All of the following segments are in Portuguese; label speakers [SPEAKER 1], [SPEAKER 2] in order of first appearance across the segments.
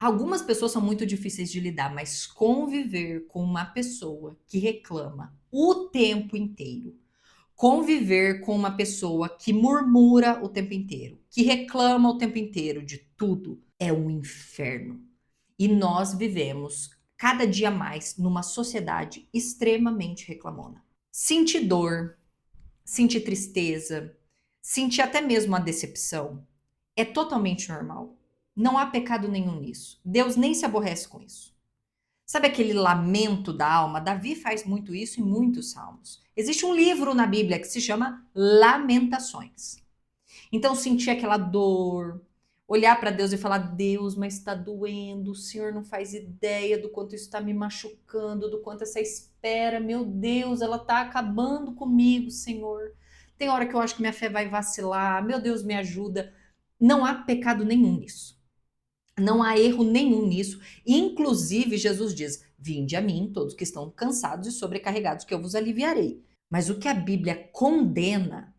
[SPEAKER 1] Algumas pessoas são muito difíceis de lidar, mas conviver com uma pessoa que reclama o tempo inteiro, conviver com uma pessoa que murmura o tempo inteiro, que reclama o tempo inteiro de tudo, é um inferno. E nós vivemos cada dia mais numa sociedade extremamente reclamona. Sentir dor, sentir tristeza, sentir até mesmo a decepção é totalmente normal. Não há pecado nenhum nisso. Deus nem se aborrece com isso. Sabe aquele lamento da alma? Davi faz muito isso em muitos salmos. Existe um livro na Bíblia que se chama Lamentações. Então, sentir aquela dor, olhar para Deus e falar: Deus, mas está doendo, o Senhor não faz ideia do quanto isso está me machucando, do quanto essa espera, meu Deus, ela está acabando comigo, Senhor. Tem hora que eu acho que minha fé vai vacilar, meu Deus, me ajuda. Não há pecado nenhum nisso. Não há erro nenhum nisso. Inclusive, Jesus diz: Vinde a mim, todos que estão cansados e sobrecarregados, que eu vos aliviarei. Mas o que a Bíblia condena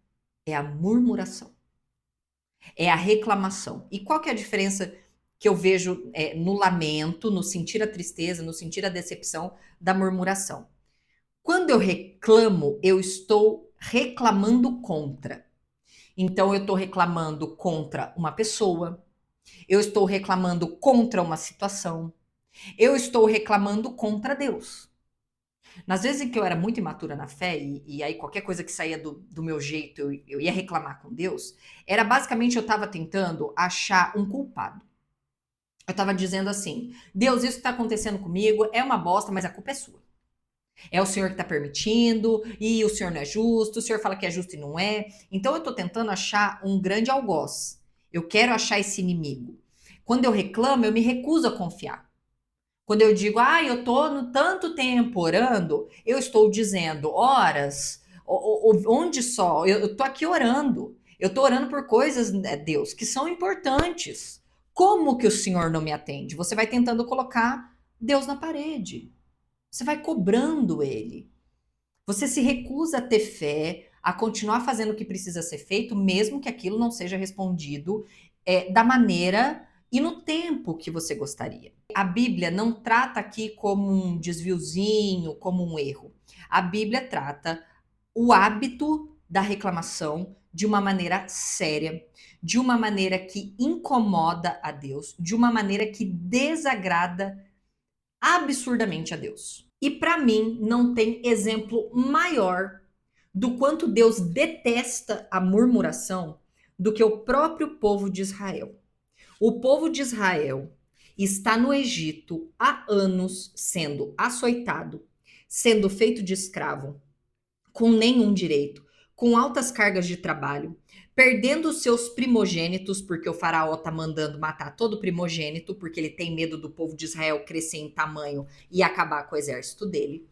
[SPEAKER 1] é a murmuração, é a reclamação. E qual que é a diferença que eu vejo no lamento, no sentir a tristeza, no sentir a decepção da murmuração? Quando eu reclamo, eu estou reclamando contra. Então, eu estou reclamando contra uma pessoa, eu estou reclamando contra uma situação, eu estou reclamando contra Deus. Nas vezes em que eu era muito imatura na fé, e aí qualquer coisa que saía do meu jeito, eu ia reclamar com Deus, era basicamente eu estava tentando achar um culpado. Eu estava dizendo assim: Deus, isso que está acontecendo comigo é uma bosta, mas a culpa é sua. É o Senhor que está permitindo, e o Senhor não é justo, o Senhor fala que é justo e não é. Então eu estou tentando achar um grande algoz. Eu quero achar esse inimigo. Quando eu reclamo, eu me recuso a confiar. Quando eu digo, eu tô no tanto tempo orando, eu estou dizendo horas, onde só? Eu tô aqui orando. Eu tô orando por coisas, Deus, que são importantes. Como que o Senhor não me atende? Você vai tentando colocar Deus na parede. Você vai cobrando ele. Você se recusa a ter fé, a continuar fazendo o que precisa ser feito, mesmo que aquilo não seja respondido da maneira e no tempo que você gostaria. A Bíblia não trata aqui como um desviozinho, como um erro. A Bíblia trata o hábito da reclamação de uma maneira séria, de uma maneira que incomoda a Deus, de uma maneira que desagrada absurdamente a Deus. E para mim não tem exemplo maior do quanto Deus detesta a murmuração do que o próprio povo de Israel. O povo de Israel está no Egito há anos sendo açoitado, sendo feito de escravo, com nenhum direito, com altas cargas de trabalho, perdendo os seus primogênitos, porque o faraó está mandando matar todo primogênito, porque ele tem medo do povo de Israel crescer em tamanho e acabar com o exército dele.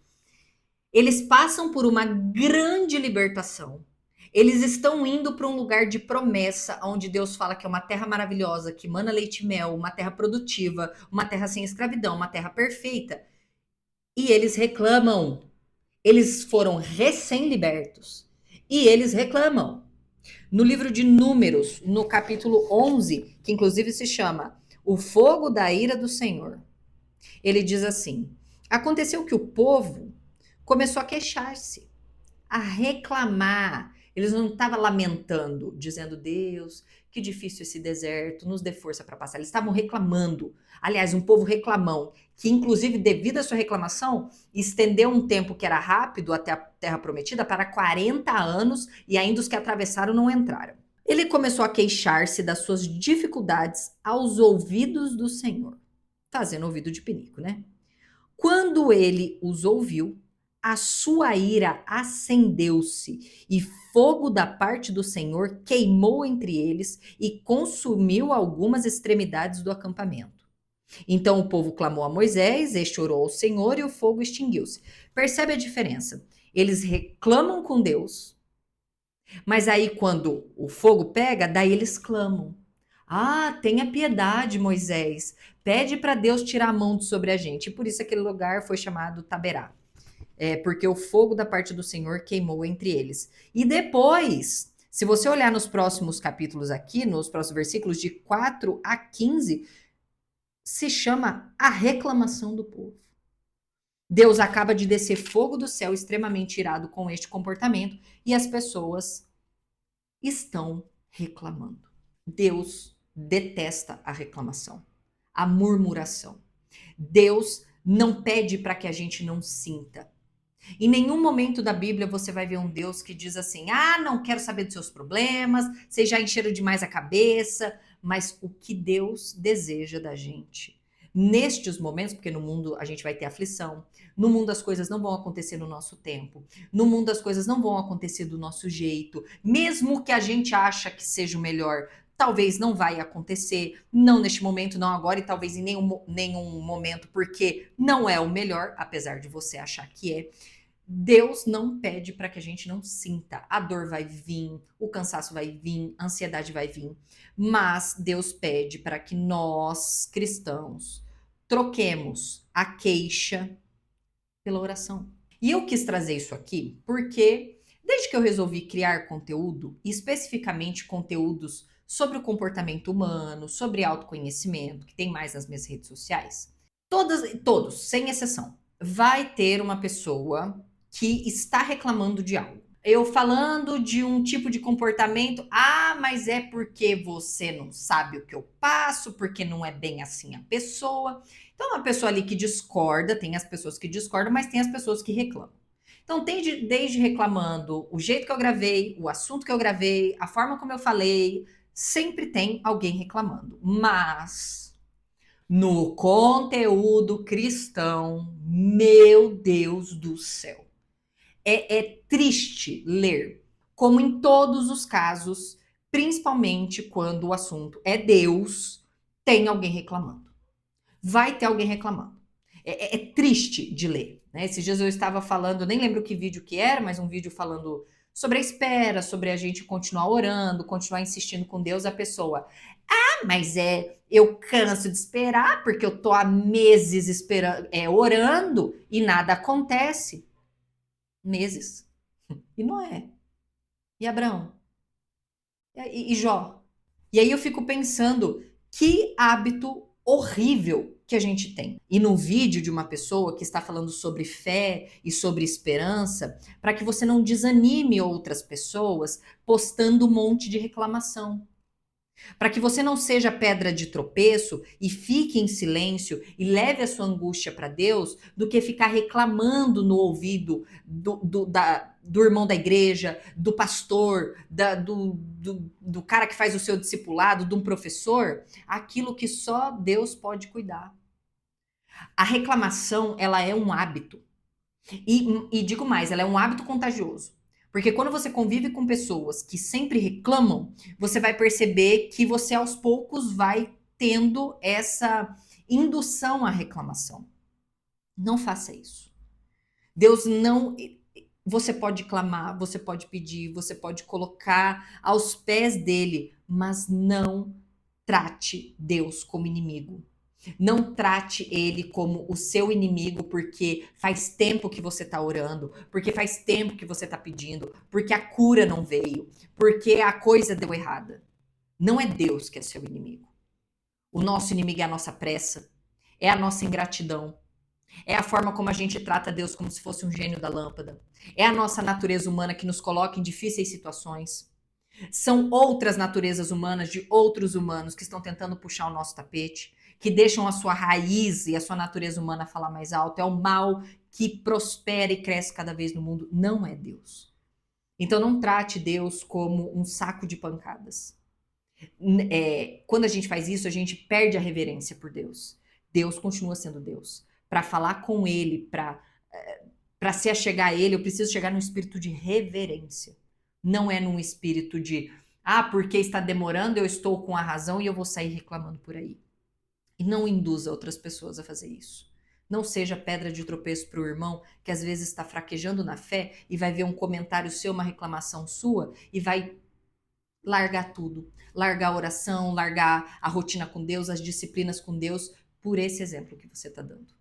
[SPEAKER 1] Eles passam por uma grande libertação. Eles estão indo para um lugar de promessa, onde Deus fala que é uma terra maravilhosa, que mana leite e mel, uma terra produtiva, uma terra sem escravidão, uma terra perfeita. E eles reclamam. Eles foram recém-libertos. E eles reclamam. No livro de Números, no capítulo 11, que inclusive se chama O Fogo da Ira do Senhor, ele diz assim: Aconteceu que o povo começou a queixar-se, a reclamar. Eles não estavam lamentando, dizendo: Deus, que difícil esse deserto, nos dê força para passar. Eles estavam reclamando. Aliás, um povo reclamão, que inclusive, devido à sua reclamação, estendeu um tempo que era rápido até a terra prometida para 40 anos, e ainda os que atravessaram não entraram. Ele começou a queixar-se das suas dificuldades aos ouvidos do Senhor, fazendo ouvido de pinico, né? Quando ele os ouviu, a sua ira acendeu-se, e fogo da parte do Senhor queimou entre eles e consumiu algumas extremidades do acampamento. Então o povo clamou a Moisés, este orou ao Senhor e o fogo extinguiu-se. Percebe a diferença? Eles reclamam com Deus, mas aí quando o fogo pega, daí eles clamam. Tenha piedade, Moisés. Pede para Deus tirar a mão de sobre a gente. E por isso aquele lugar foi chamado Taberá. Porque o fogo da parte do Senhor queimou entre eles. E depois, se você olhar nos próximos capítulos aqui, nos próximos versículos de 4 a 15, se chama a reclamação do povo. Deus acaba de descer fogo do céu extremamente irado com este comportamento e as pessoas estão reclamando. Deus detesta a reclamação, a murmuração. Deus não pede para que a gente não sinta. Em nenhum momento da Bíblia você vai ver um Deus que diz assim: ah, não quero saber dos seus problemas, vocês já encheram demais a cabeça. Mas o que Deus deseja da gente? Nestes momentos, porque no mundo a gente vai ter aflição, no mundo as coisas não vão acontecer no nosso tempo, no mundo as coisas não vão acontecer do nosso jeito, mesmo que a gente acha que seja o melhor, talvez não vai acontecer, não neste momento, não agora e talvez em nenhum momento, porque não é o melhor, apesar de você achar que é. Deus não pede para que a gente não sinta. A dor vai vir, o cansaço vai vir, a ansiedade vai vir. Mas Deus pede para que nós, cristãos, troquemos a queixa pela oração. E eu quis trazer isso aqui porque, desde que eu resolvi criar conteúdo, especificamente conteúdos sobre o comportamento humano, sobre autoconhecimento, que tem mais nas minhas redes sociais, todos, sem exceção, vai ter uma pessoa que está reclamando de algo. Eu falando de um tipo de comportamento, ah, mas é porque você não sabe o que eu passo, porque não é bem assim a pessoa. Então, uma pessoa ali que discorda, tem as pessoas que discordam, mas tem as pessoas que reclamam. Então, tem desde reclamando o jeito que eu gravei, o assunto que eu gravei, a forma como eu falei, sempre tem alguém reclamando. Mas no conteúdo cristão, meu Deus do céu. É triste ler, como em todos os casos, principalmente quando o assunto é Deus, tem alguém reclamando. Vai ter alguém reclamando. É triste de ler. Né? Esses dias eu estava falando, nem lembro que vídeo que era, mas um vídeo falando sobre a espera, sobre a gente continuar orando, continuar insistindo com Deus, a pessoa. Ah, mas eu canso de esperar, porque eu tô há meses esperando, orando e nada acontece. Meses. E Noé? E Abraão? E Jó? E aí eu fico pensando, que hábito horrível que a gente tem. E no vídeo de uma pessoa que está falando sobre fé e sobre esperança, para que você não desanime outras pessoas postando um monte de reclamação. Para que você não seja pedra de tropeço e fique em silêncio e leve a sua angústia para Deus, do que ficar reclamando no ouvido do irmão da igreja, do pastor, do cara que faz o seu discipulado, de um professor, aquilo que só Deus pode cuidar. A reclamação, ela é um hábito. E digo mais, ela é um hábito contagioso. Porque quando você convive com pessoas que sempre reclamam, você vai perceber que você aos poucos vai tendo essa indução à reclamação. Não faça isso. Deus não. Você pode clamar, você pode pedir, você pode colocar aos pés dele, mas não trate Deus como inimigo. Não trate ele como o seu inimigo porque faz tempo que você está orando, porque faz tempo que você está pedindo, porque a cura não veio, porque a coisa deu errada. Não é Deus que é seu inimigo. O nosso inimigo é a nossa pressa, é a nossa ingratidão, é a forma como a gente trata Deus como se fosse um gênio da lâmpada, é a nossa natureza humana que nos coloca em difíceis situações. São outras naturezas humanas de outros humanos que estão tentando puxar o nosso tapete, que deixam a sua raiz e a sua natureza humana falar mais alto. É o mal que prospera e cresce cada vez no mundo. Não é Deus. Então não trate Deus como um saco de pancadas. Quando a gente faz isso, a gente perde a reverência por Deus. Deus continua sendo Deus. Para falar com Ele, para se achegar a Ele, eu preciso chegar num espírito de reverência. Não é num espírito de, porque está demorando, eu estou com a razão e eu vou sair reclamando por aí. E não induza outras pessoas a fazer isso. Não seja pedra de tropeço para o irmão que às vezes está fraquejando na fé e vai ver um comentário seu, uma reclamação sua e vai largar tudo. Largar a oração, largar a rotina com Deus, as disciplinas com Deus, por esse exemplo que você está dando.